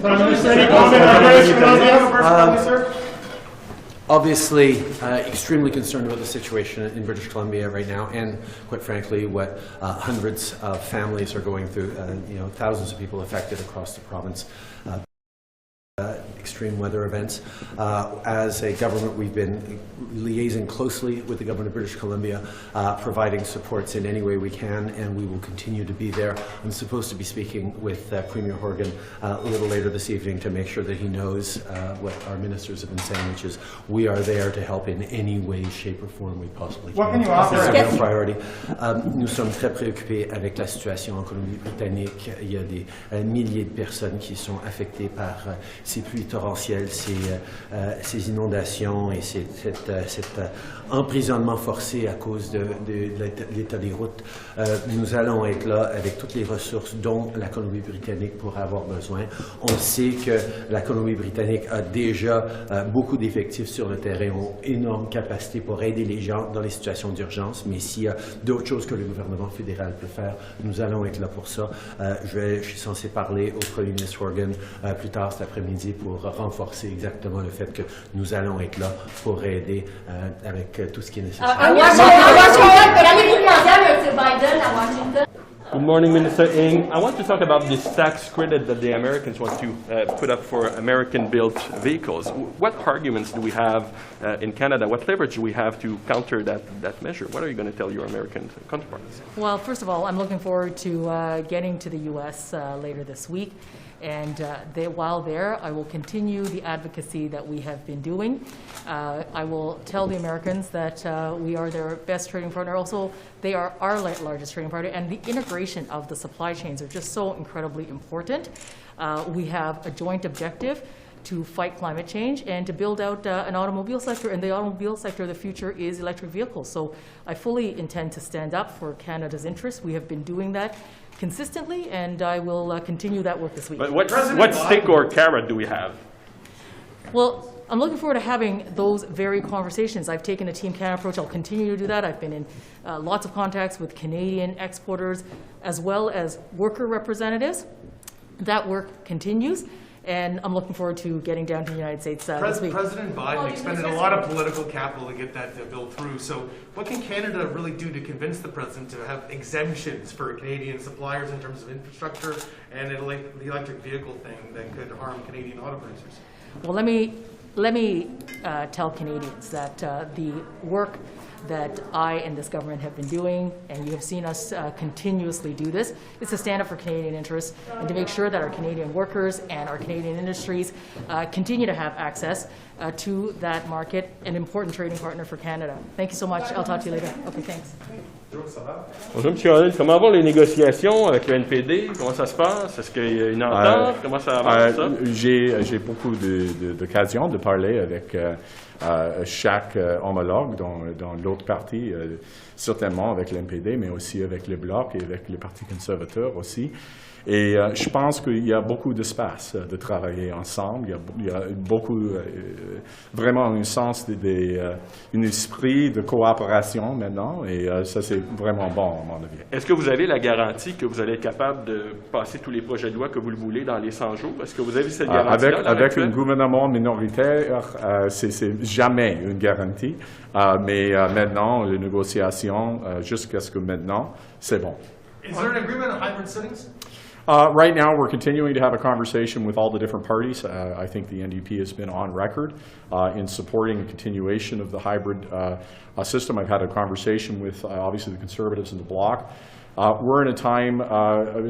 Prime Minister, any comment on British Columbia? Sir? Obviously, extremely concerned about the situation in British Columbia right now, and quite frankly, what hundreds of families are going through. Thousands of people affected across the province. Extreme weather events. As a government, we've been liaising closely with the government of British Columbia, providing supports in any way we can, and we will continue to be there. I'm supposed to be speaking with Premier Horgan a little later this evening to make sure that he knows what our ministers have been saying, which is we are there to help in any way, shape or form we possibly can. What can you offer? C'est a real priority. Nous sommes très préoccupés avec la situation en Colombie-Britannique. Il y a des milliers de personnes qui sont affectées par ces pluies torrentielles, ces inondations et cet emprisonnement forcé à cause de l'état des routes. Nous allons être là avec toutes les ressources dont la Colombie-Britannique pourra avoir besoin. On sait que la Colombie-Britannique a déjà beaucoup d'effectifs sur le terrain, ont énorme capacité pour aider les gens dans les situations d'urgence, mais s'il y a d'autres choses que le gouvernement fédéral peut faire, nous allons être là pour ça. Je suis censé parler au Premier ministre Horgan plus tard cet après-midi pour renforcer exactement le fait que nous allons être là pour aider avec tout ce qui est nécessaire. Good morning, Minister Ng. I want to talk about this tax credit that the Americans want to put up for American-built vehicles. What arguments do we have in Canada? What leverage do we have to counter that measure? What are you going to tell your American counterparts? Well, first of all, I'm looking forward to getting to the U.S. Later this week. And while there, I will continue the advocacy that we have been doing. I will tell the Americans that we are their best trading partner. Also, they are our largest trading partner, and the integration of the supply chains are just so incredibly important. We have a joint objective to fight climate change and to build out an automobile sector. And the automobile sector, the future is electric vehicles. So I fully intend to stand up for Canada's interests. We have been doing that consistently, and I will continue that work this week. But what stick or carrot do we have? Well, I'm looking forward to having those very conversations. I've taken a Team Canada approach. I'll continue to do that. I've been in lots of contacts with Canadian exporters as well as worker representatives. That work continues. And I'm looking forward to getting down to the United States this week. President Biden expended a lot of political capital to get that bill through. So what can Canada really do to convince the president to have exemptions for Canadian suppliers in terms of infrastructure and the electric vehicle thing that could harm Canadian auto producers? Well, let me tell Canadians that the work that I and this government have been doing, and you have seen us continuously do this, is to stand up for Canadian interests and to make sure that our Canadian workers and our Canadian industries continue to have access to that market, an important trading partner for Canada. Thank you so much. I'll talk to you later. Okay, thanks. Bonjour, M. Holland. Comment vont les négociations avec le NPD? Comment ça se passe? Est-ce qu'il y a une entente? Comment ça avance, ça? J'ai beaucoup d'occasions de parler avec chaque homologue dans l'autre parti, certainement avec l'NPD, mais aussi avec le Bloc et avec le Parti conservateur aussi. Et je pense qu'il y a beaucoup d'espace de travailler ensemble. Il y a beaucoup, vraiment un sens, un esprit de coopération maintenant, et ça c'est vraiment bon à mon avis. Est-ce que vous avez la garantie que vous allez être capable de passer tous les projets de loi que vous le voulez dans les 100 jours? Est-ce que vous avez cette garantie-là? Avec un gouvernement minoritaire, c'est jamais une garantie, mais maintenant, les négociations, jusqu'à ce que maintenant, c'est bon. Is there an agreement on hybrid sittings? Right now, we're continuing to have a conversation with all the different parties. I think the NDP has been on record in supporting a continuation of the hybrid system. I've had a conversation with, obviously, the Conservatives and the Bloc. We're in a time,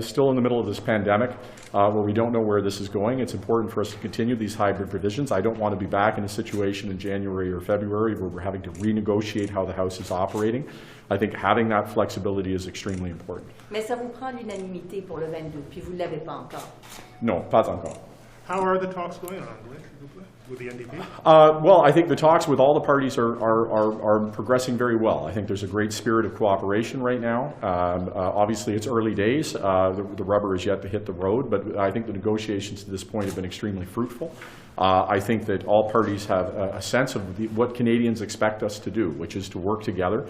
still in the middle of this pandemic, where we don't know where this is going. It's important for us to continue these hybrid provisions. I don't want to be back in a situation in January or February where we're having to renegotiate how the House is operating. I think having that flexibility is extremely important. Mais ça vous prend l'unanimité pour le 22, puis vous ne l'avez pas encore. Non, pas encore. How are the talks going on with the NDP? Well, I think the talks with all the parties are progressing very well. I think there's a great spirit of cooperation right now. Obviously, it's early days. The rubber is yet to hit the road, but I think the negotiations to this point have been extremely fruitful. I think that all parties have a sense of what Canadians expect us to do, which is to work together.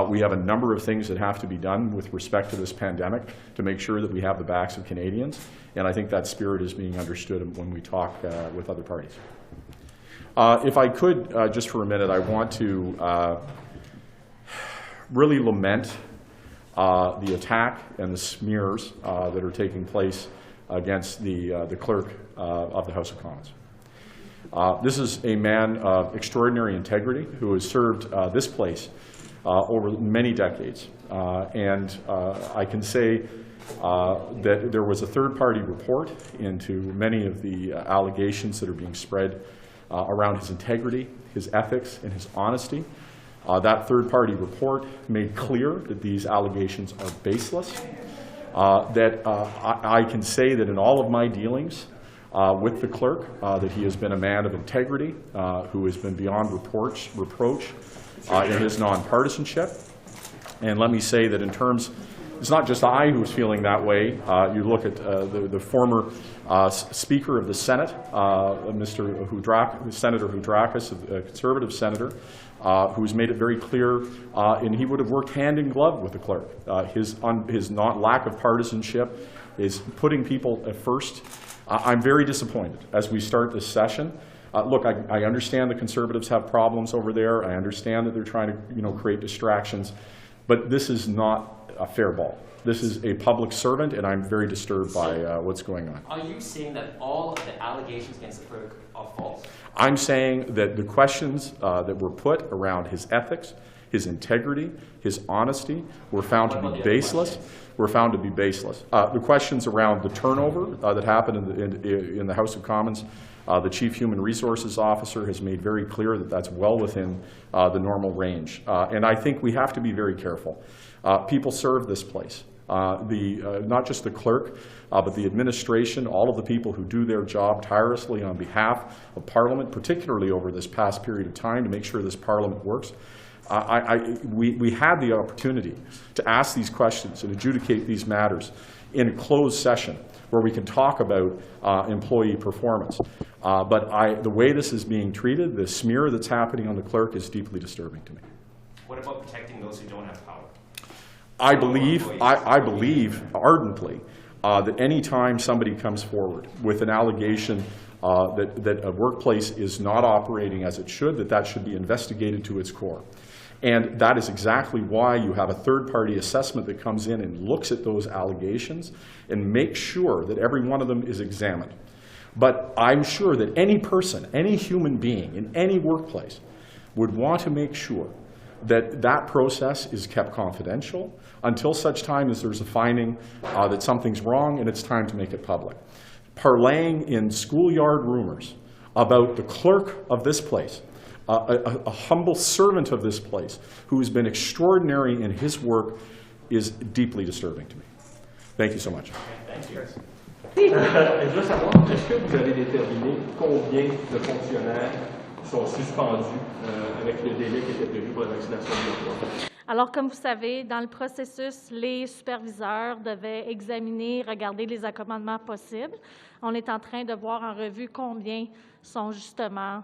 We have a number of things that have to be done with respect to this pandemic to make sure that we have the backs of Canadians. And I think that spirit is being understood when we talk with other parties. If I could, just for a minute, I want to really lament the attack and the smears that are taking place against the clerk of the House of Commons. This is a man of extraordinary integrity who has served this place over many decades. And I can say that there was a third-party report into many of the allegations that are being spread around his integrity, his ethics, and his honesty. That third-party report made clear that these allegations are baseless. I can say that in all of my dealings with the clerk, that he has been a man of integrity, who has been beyond reproach in his nonpartisanship. And let me say that in terms, it's not just I who's feeling that way. You look at the former Speaker of the Senate, Senator Houdrakis, a conservative senator, who's made it very clear, and he would have worked hand in glove with the clerk. His lack of partisanship is putting people at first. I'm very disappointed as we start this session. Look, I understand the Conservatives have problems over there. I understand that they're trying to, create distractions, but this is not a fair ball. This is a public servant, and I'm very disturbed by what's going on. Are you saying that all of the allegations against the clerk are false? I'm saying that the questions that were put around his ethics, his integrity, his honesty were found to be baseless. The questions around the turnover that happened in the House of Commons, the Chief Human Resources Officer has made very clear that that's well within the normal range. And I think we have to be very careful. People serve this place. Not just the clerk, but the administration, all of the people who do their job tirelessly on behalf of Parliament, particularly over this past period of time to make sure this Parliament works. We had the opportunity to ask these questions and adjudicate these matters in a closed session where we can talk about employee performance. But the way this is being treated, the smear that's happening on the clerk is deeply disturbing to me. What about protecting those who don't have power? I believe ardently that any time somebody comes forward with an allegation that a workplace is not operating as it should, that should be investigated to its core. And that is exactly why you have a third-party assessment that comes in and looks at those allegations and makes sure that every one of them is examined. But I'm sure that any person, any human being in any workplace would want to make sure that that process is kept confidential until such time as there's a finding that something's wrong and it's time to make it public. Parlaying in schoolyard rumors about the clerk of this place, a humble servant of this place who has been extraordinary in his work, is deeply disturbing to me. Thank you so much. Thank you. Je veux savoir, est-ce que vous avez déterminé combien de fonctionnaires sont suspendus avec le délai qui était prévu pour la vaccination obligatoire? Alors, comme vous savez, dans le processus, les superviseurs devaient examiner, regarder les accommodements possibles. On est en train de voir en revue combien sont justement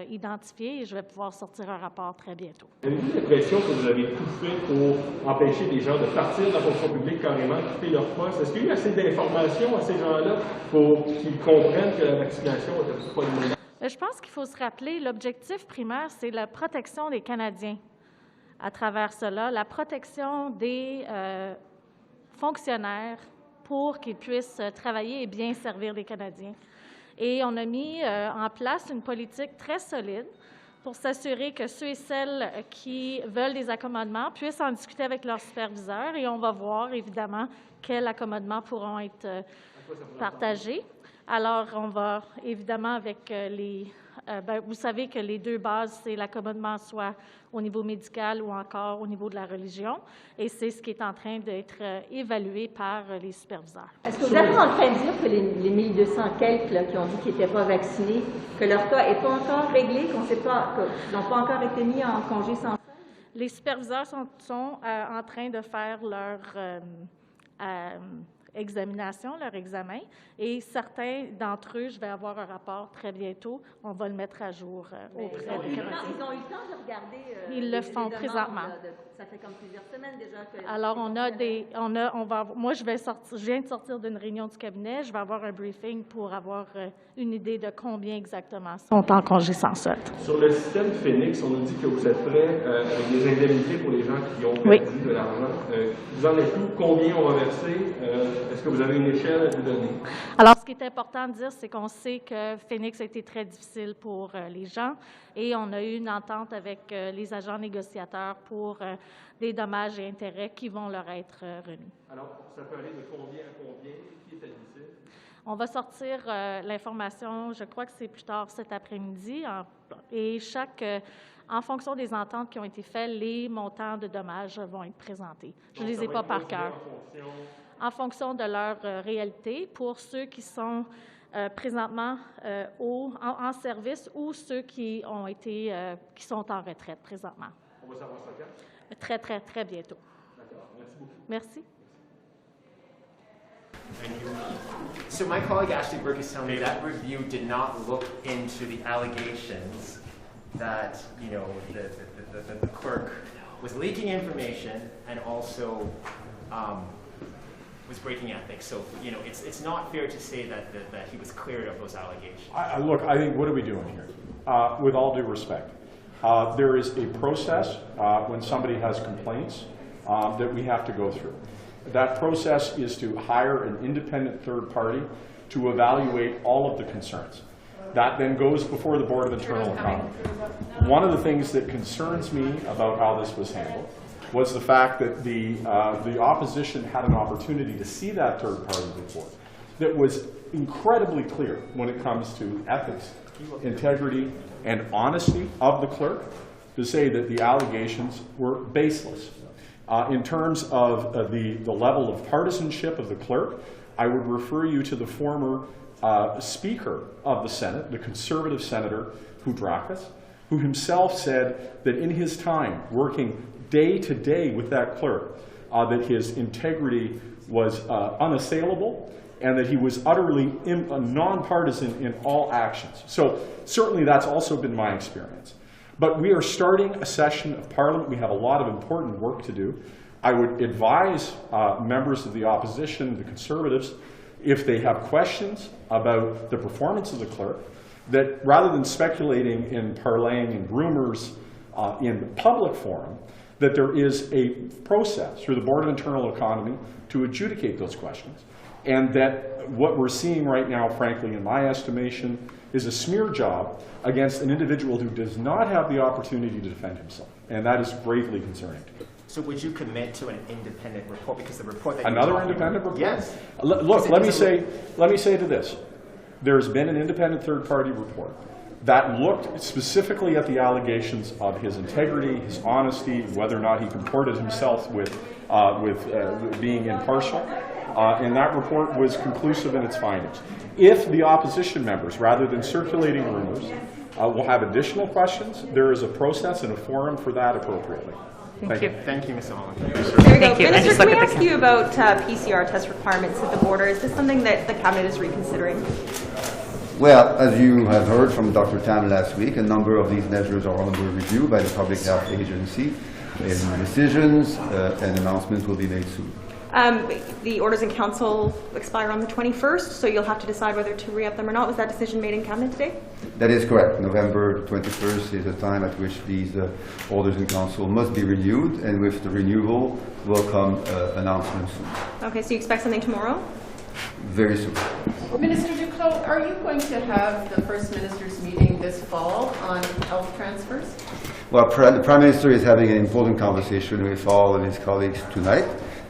identifiés et je vais pouvoir sortir un rapport très bientôt. Avez-vous l'impression que vous avez tout fait pour empêcher les gens de partir de la fonction publique carrément, quitter leur poste? Est-ce qu'il y a eu assez d'informations à ces gens-là pour qu'ils comprennent que la vaccination n'était pas une menace? Je pense qu'il faut se rappeler, l'objectif primaire, c'est la protection des Canadiens. À travers cela, la protection des fonctionnaires pour qu'ils puissent travailler et bien servir les Canadiens. Et on a mis en place une politique très solide pour s'assurer que ceux et celles qui veulent des accommodements puissent en discuter avec leurs superviseurs et on va voir évidemment quels accommodements pourront être partagés. Alors, on va évidemment avec vous savez que les deux bases, c'est l'accommodement soit au niveau médical ou encore au niveau de la religion, et c'est ce qui est en train d'être évalué par les superviseurs. Est-ce que vous êtes en train de dire que les 1200 quelques là, qui ont dit qu'ils n'étaient pas vaccinés, que leur cas n'est pas encore réglé, qu'ils n'ont pas encore été mis en congé sans solde? Les superviseurs sont en train de faire leur examination, leur examen, et certains d'entre eux, je vais avoir un rapport très bientôt, on va le mettre à jour auprès des Canadiens. Ils ont eu le temps de regarder Ils le font présentement. Ça fait comme plusieurs semaines déjà que... Alors, moi, je viens de sortir d'une réunion du cabinet. Je vais avoir un briefing pour avoir une idée de combien exactement sont en congé sans solde. Sur le système Phoenix, on nous dit que vous êtes prêt avec des indemnités pour les gens qui ont perdu de l'argent. Vous en êtes où? Combien on va verser? Est-ce que vous avez une échelle à nous donner? Alors, ce qui est important de dire, c'est qu'on sait que Phoenix a été très difficile pour les gens et on a eu une entente avec les agents négociateurs pour des dommages et intérêts qui vont leur être remis. Alors, ça peut aller de combien à combien? Qui est difficile? On va sortir l'information, je crois que c'est plus tard cet après-midi, et en fonction des ententes qui ont été faites, les montants de dommages vont être présentés. Je ne les ai pas par cœur. En fonction de leur réalité, pour ceux qui sont présentement en service ou ceux qui sont en retraite présentement. On va savoir ça quand? Très, très, très bientôt. D'accord. Merci beaucoup. Merci. Thank you. So my colleague Ashley Burke is telling me that review did not look into the allegations that, you know, the clerk was leaking information and also was breaking ethics. So, you know, it's not fair to say that he was cleared of those allegations. Look, I think, what are we doing here? With all due respect, there is a process when somebody has complaints that we have to go through. That process is to hire an independent third party to evaluate all of the concerns. That then goes before the Board of Internal Economy. One of the things that concerns me about how this was handled was the fact that the opposition had an opportunity to see that third party report that was incredibly clear when it comes to ethics, integrity, and honesty of the clerk, to say that the allegations were baseless. In terms of the level of partisanship of the clerk, I would refer you to the former Speaker of the Senate, the Conservative Senator Houdrakis, who himself said that in his time working day to day with that clerk, that his integrity was unassailable and that he was utterly nonpartisan in all actions. So certainly that's also been my experience. But we are starting a session of Parliament. We have a lot of important work to do. I would advise members of the opposition, the Conservatives, if they have questions about the performance of the clerk, that rather than speculating and parlaying in rumors in the public forum, that there is a process through the Board of Internal Economy to adjudicate those questions. And that what we're seeing right now, frankly, in my estimation, is a smear job against an individual who does not have the opportunity to defend himself. And that is gravely concerning to me. So would you commit to an independent report? Because the report that Another independent report? Yes. Look, let me say to this. There's been an independent third-party report that looked specifically at the allegations of his integrity, his honesty, whether or not he comported himself with being impartial. And that report was conclusive in its findings. If the opposition members, rather than circulating rumors, will have additional questions, there is a process and a forum for that appropriately. Thank you. Thank you, Mr. Holland. There you go. Minister, can we ask you about PCR test requirements at the border? Is this something that the Cabinet is reconsidering? Well, as you have heard from Dr. Tam last week, a number of these measures are under review by the Public Health Agency, and decisions and announcements will be made soon. The orders in council expire on the 21st, so you'll have to decide whether to re-up them or not. Was that decision made in Cabinet today? That is correct. November 21st is the time at which these orders in council must be renewed, and with the renewal will come announcements soon. Okay, so you expect something tomorrow? Very soon. Minister Duclos, are you going to have the First Minister's meeting this fall on health transfers? Well, the Prime Minister is having an important conversation with all of his colleagues tonight,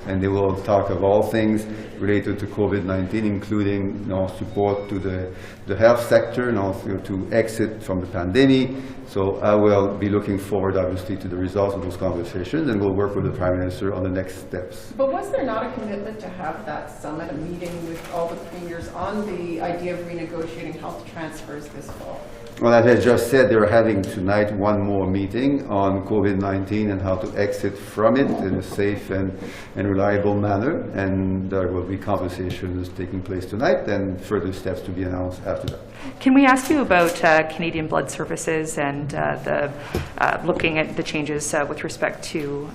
and they will talk of all things related to COVID-19, including support to the health sector and also to exit from the pandemic. So I will be looking forward, obviously, to the results of those conversations, and we'll work with the Prime Minister on the next steps. But was there not a commitment to have that summit, a meeting with all the premiers on the idea of renegotiating health transfers this fall? Well, as I just said, they're having tonight one more meeting on COVID-19 and how to exit from it in a safe and reliable manner, and there will be conversations taking place tonight and further steps to be announced after that. Can we ask you about Canadian Blood Services and looking at the changes with respect to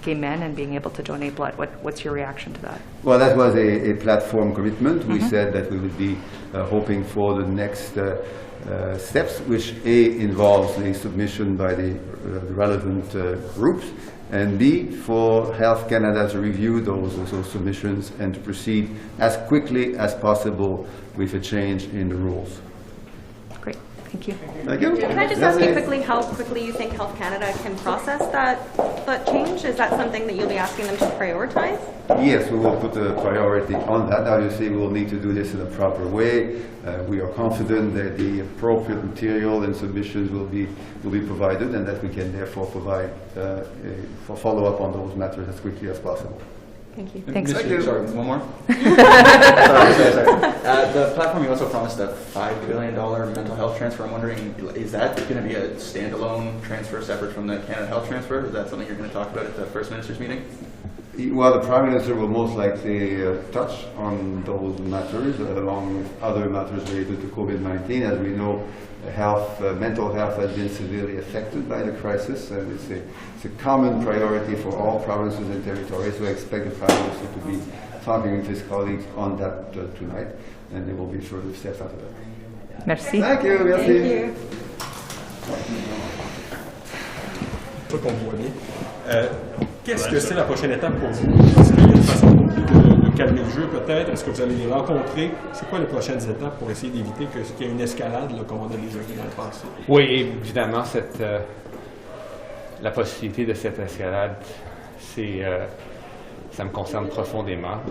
gay men and being able to donate blood? What's your reaction to that? Well, that was a platform commitment. We said that we would be hoping for the next steps, which A, involves a submission by the relevant groups, and B, for Health Canada to review those submissions and to proceed as quickly as possible with a change in the rules. Great, thank you. Thank you. Can I just ask you quickly how quickly you think Health Canada can process that change? Is that something that you'll be asking them to prioritize? Yes, we will put a priority on that. Obviously, we will need to do this in a proper way. We are confident that the appropriate material and submissions will be provided, and that we can therefore provide for follow-up on those matters as quickly as possible. Thank you. Thanks. Thank you. Sorry, one more? sorry. The platform, you also promised a $5 billion mental health transfer. I'm wondering, is that going to be a standalone transfer separate from the Canada Health transfer? Is that something you're going to talk about at the First Minister's meeting? Well, the Prime Minister will most likely touch on those matters along with other matters related to COVID-19. As we know, mental health has been severely affected by the crisis, and it's a common priority for all provinces and territories. So I expect the Prime Minister to be talking with his colleagues on that tonight, and there will be further steps after that. Merci. Thank you. Merci. Thank you. Pas qu'on voit bien. Qu'est-ce que c'est la prochaine étape pour vous? Est-ce qu'il y a une façon de calmer le jeu peut-être? Est-ce que vous allez les rencontrer? C'est quoi les prochaines étapes pour essayer d'éviter qu'il y ait une escalade là, comme on a déjà vu dans le passé? Oui, évidemment, la possibilité de cette escalade, ça me concerne profondément.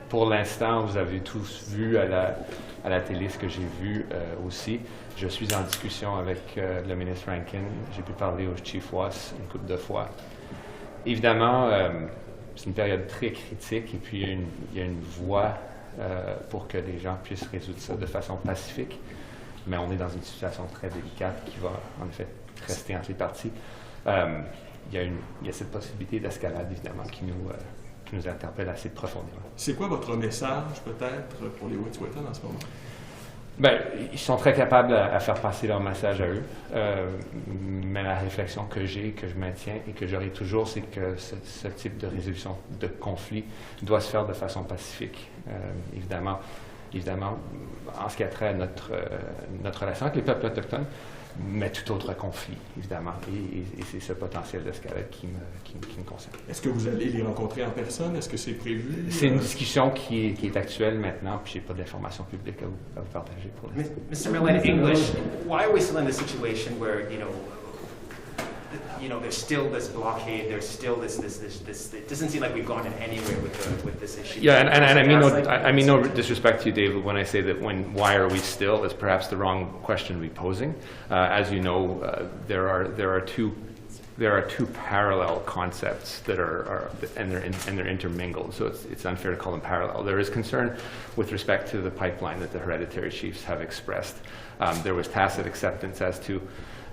Pour l'instant, vous avez tous vu à la télé ce que j'ai vu aussi. Je suis en discussion avec le ministre Rankin. J'ai pu parler au Chief Was une couple de fois. Évidemment, c'est une période très critique et puis il y a une voie pour que les gens puissent résoudre ça de façon pacifique. Mais on est dans une situation très délicate qui va en effet rester entre les parties. Il y a cette possibilité d'escalade, évidemment, qui nous interpelle assez profondément. C'est quoi votre message, peut-être, pour les Wet'suwet'en en ce moment? Bien, ils sont très capables à faire passer leur message à eux, mais la réflexion que j'ai, que je maintiens et que j'aurai toujours, c'est que ce type de résolution de conflit doit se faire de façon pacifique. Évidemment, en ce qui a trait à notre relation avec les peuples autochtones, mais tout autre conflit, évidemment. Et c'est ce potentiel d'escalade qui me concerne. Est-ce que vous allez les rencontrer en personne? Est-ce que c'est prévu? C'est une discussion qui est actuelle maintenant, puis je n'ai pas d'informations publiques à vous partager pour l'instant. Mr. Miller, in English, why are we still in the situation where, there's still this blockade, there's still this it doesn't seem like we've gone anywhere with this issue. Yeah, and I mean no disrespect to you, David, when I say that why are we still is perhaps the wrong question to be posing. As you know, there are two parallel concepts that they're intermingled, so it's unfair to call them parallel. There is concern with respect to the pipeline that the hereditary chiefs have expressed. There was tacit acceptance as to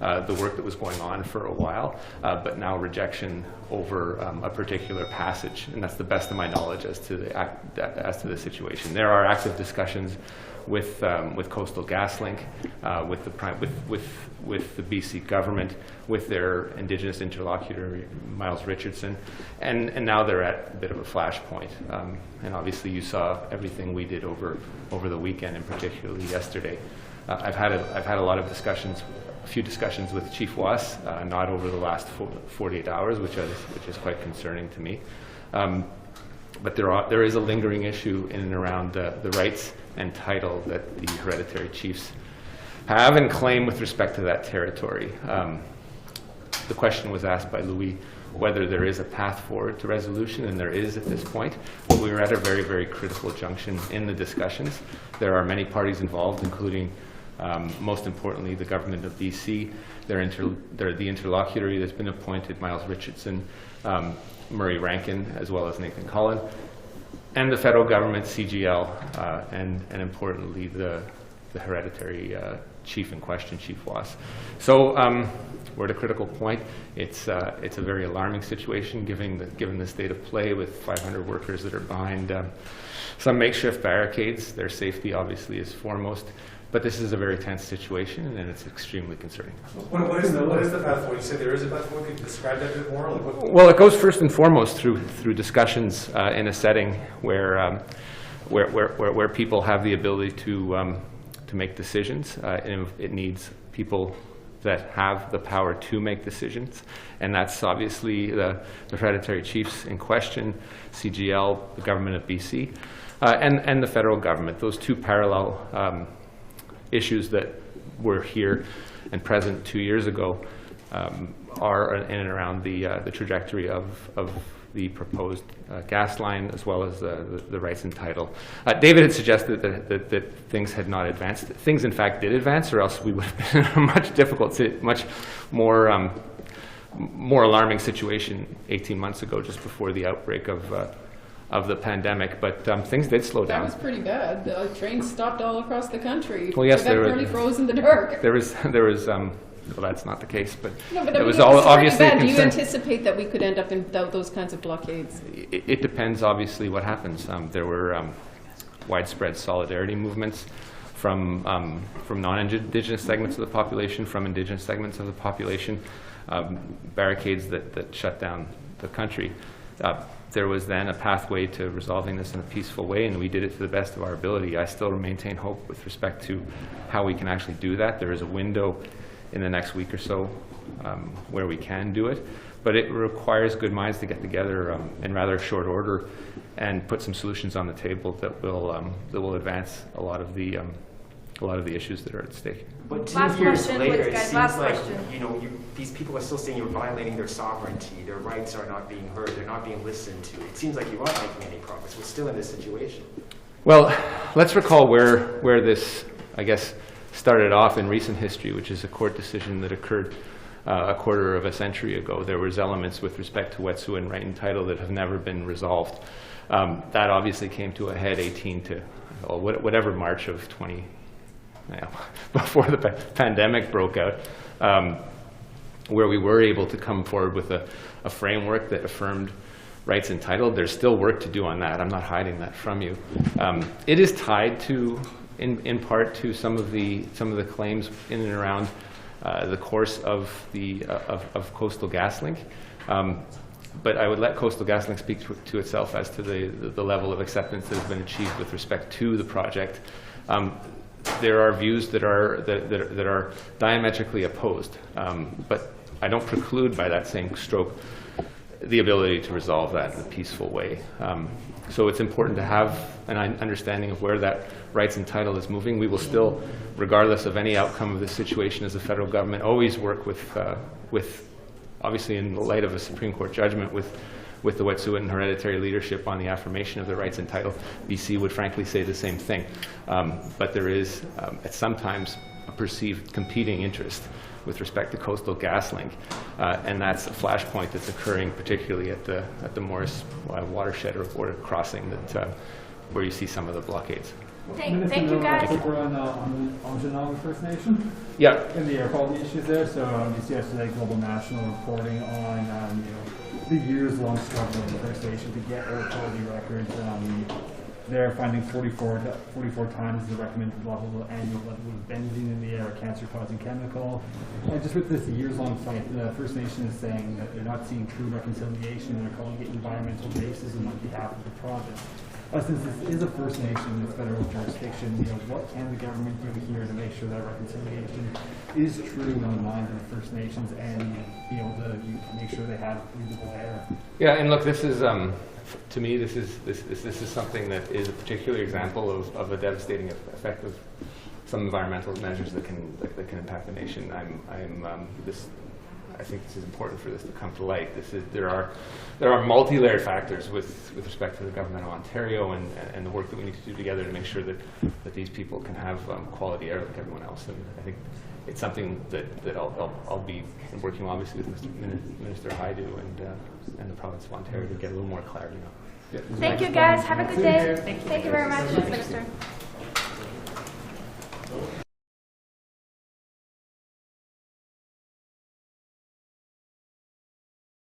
the work that was going on for a while, but now rejection over a particular passage, and that's the best of my knowledge as to the situation. There are active discussions with Coastal GasLink, with the BC government, with their Indigenous interlocutor Miles Richardson, and now they're at a bit of a flashpoint. And obviously, you saw everything we did over the weekend, and particularly yesterday. I've had a few discussions with Chief Was, not over the last 48 hours, which is quite concerning to me. But there is a lingering issue in and around the rights and title that the hereditary chiefs have and claim with respect to that territory. The question was asked by Louis whether there is a path forward to resolution, and there is at this point. But we were at a very, very critical junction in the discussions. There are many parties involved, including, most importantly, the government of BC. They're the interlocutor that's been appointed, Miles Richardson, Murray Rankin, as well as Nathan Cullen, and the federal government, CGL, and importantly, the the hereditary chief in question, Chief Wass. So we're at a critical point. It's a very alarming situation given the state of play with 500 workers that are behind some makeshift barricades. Their safety obviously is foremost. But this is a very tense situation, and it's extremely concerning. What is the path forward? You said there is a path forward. Could you describe that a bit more? Like well, it goes first and foremost through discussions in a setting where people have the ability to make decisions. And it needs people that have the power to make decisions, and that's obviously the hereditary chiefs in question, CGL, the government of BC, and the federal government. Those two parallel issues that were here and present 2 years ago are in and around the trajectory of the proposed gas line, as well as the rights and title. David had suggested that things had not advanced. Things, in fact, did advance, or else we would have been in a much more alarming situation 18 months ago, just before the outbreak of the pandemic. But things did slow down. That was pretty bad. The trains stopped all across the country. Well, yes, they got nearly froze in the dark. There was. Well, that's not the case, but no, but it was obviously a bad. Do you concern. anticipate that we could end up in those kinds of blockades? It depends, obviously, what happens. There were widespread solidarity movements from non-Indigenous segments of the population, from Indigenous segments of the population, barricades that shut down the country. There was then a pathway to resolving this in a peaceful way, and we did it to the best of our ability. I still maintain hope with respect to how we can actually do that. There is a window in the next week or so where we can do it, but it requires good minds to get together in rather short order and put some solutions on the table that will advance a lot of the issues that are at stake. But 2 years later, it seems like these people are still saying you're violating their sovereignty. Their rights are not being heard. They're not being listened to. It seems like you aren't making any progress. We're still in this situation. Well, let's recall where this, I guess, started off in recent history, which is a court decision that occurred a quarter of a century ago. There was elements with respect to Wet'suwet'en right and title that have never been resolved. That obviously came to a head whatever March of 20. Before the pandemic broke out, where we were able to come forward with a framework that affirmed rights and title. There's still work to do on that. I'm not hiding that from you. It is tied to, in part, to some of the claims in and around the course of Coastal GasLink. But I would let Coastal GasLink speak to itself as to the level of acceptance that has been achieved with respect to the project. There are views that are diametrically opposed, but I don't preclude by that same stroke the ability to resolve that in a peaceful way. So it's important to have an understanding of where that rights and title is moving. We will still, regardless of any outcome of this situation as a federal government, always work with obviously in the light of a Supreme Court judgment, with the Wet'suwet'en hereditary leadership on the affirmation of the rights and title. BC would frankly say the same thing. But there is, at sometimes, a perceived competing interest with respect to Coastal GasLink. And that's a flashpoint that's occurring particularly at the Morris watershed or border crossing where you see some of the blockades. Thank you, guys. We're on Ongenaga First Nation. Yeah. And the air quality issues there. So just yesterday, Global National reporting on the years-long struggle of the First Nation to get air quality records. They're finding 44 times the recommended level of annual level of benzene in the air, a cancer-causing chemical. And just with this years-long fight, the First Nation is saying that they're not seeing true reconciliation, and they're calling it environmental racism on behalf of the province. Since this is a First Nation with federal jurisdiction, what can the government do here to make sure that reconciliation is true in the minds of the First Nations and be able to make sure they have breathable air? Yeah, and look, this is to me, this is something that is a particular example of a devastating effect of some environmental measures that can impact the nation. I think this is important for this to come to light. There are multi-layered factors with respect to the government of Ontario and the work that we need to do together to make sure that these people can have quality air like everyone else. And I think it's something that I'll be working obviously with Minister Haidu and the province of Ontario to get a little more clarity on. Thank you, guys. Have a good day. Thank you very much, Minister.